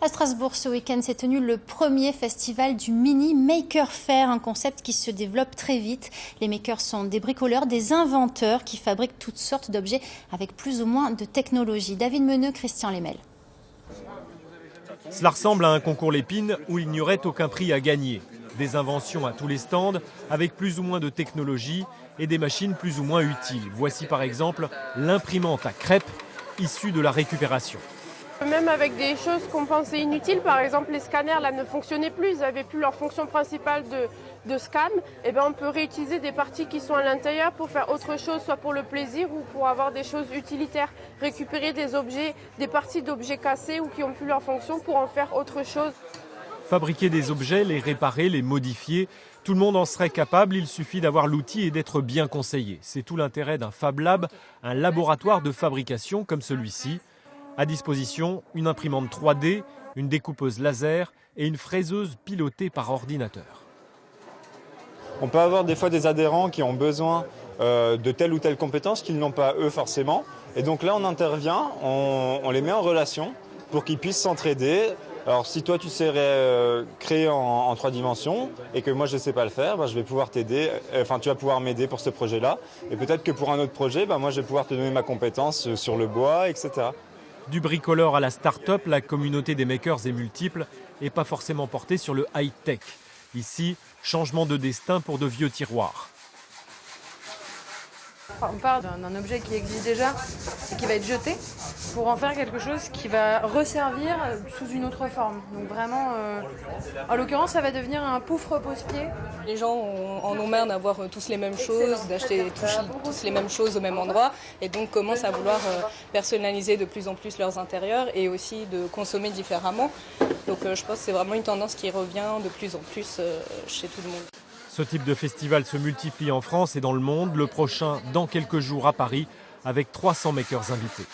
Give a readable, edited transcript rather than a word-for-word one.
À Strasbourg, ce week-end s'est tenu le premier festival du Mini Maker Faire, un concept qui se développe très vite. Les makers sont des bricoleurs, des inventeurs qui fabriquent toutes sortes d'objets avec plus ou moins de technologie. David Meneux, Christian Lemel. Cela ressemble à un concours Lépine où il n'y aurait aucun prix à gagner. Des inventions à tous les stands avec plus ou moins de technologie et des machines plus ou moins utiles. Voici par exemple l'imprimante à crêpes issue de la récupération. Même avec des choses qu'on pensait inutiles, par exemple les scanners là ne fonctionnaient plus, ils n'avaient plus leur fonction principale de scan, et bien on peut réutiliser des parties qui sont à l'intérieur pour faire autre chose, soit pour le plaisir ou pour avoir des choses utilitaires, récupérer des objets, des parties d'objets cassés ou qui n'ont plus leur fonction pour en faire autre chose. Fabriquer des objets, les réparer, les modifier, tout le monde en serait capable, il suffit d'avoir l'outil et d'être bien conseillé. C'est tout l'intérêt d'un Fab Lab, un laboratoire de fabrication comme celui-ci. À disposition, une imprimante 3D, une découpeuse laser et une fraiseuse pilotée par ordinateur. On peut avoir des fois des adhérents qui ont besoin de telle ou telle compétence qu'ils n'ont pas eux forcément. Et donc là on intervient, on les met en relation pour qu'ils puissent s'entraider. Alors si toi tu sais créer en 3 dimensions et que moi je ne sais pas le faire, je vais pouvoir t'aider, tu vas pouvoir m'aider pour ce projet-là. Et peut-être que pour un autre projet, moi je vais pouvoir te donner ma compétence sur le bois, etc. Du bricoleur à la start-up, la communauté des makers est multiple et pas forcément portée sur le high-tech. Ici, changement de destin pour de vieux tiroirs. On part d'un objet qui existe déjà et qui va être jeté pour en faire quelque chose qui va resservir sous une autre forme. Donc vraiment, en l'occurrence, ça va devenir un pouf repose-pied. Les gens en ont marre d'avoir tous les mêmes choses, d'acheter tous les mêmes choses au même endroit et donc commencent à vouloir personnaliser de plus en plus leurs intérieurs et aussi de consommer différemment. Donc je pense que c'est vraiment une tendance qui revient de plus en plus chez tout le monde. Ce type de festival se multiplie en France et dans le monde. Le prochain, dans quelques jours à Paris, avec 300 makers invités.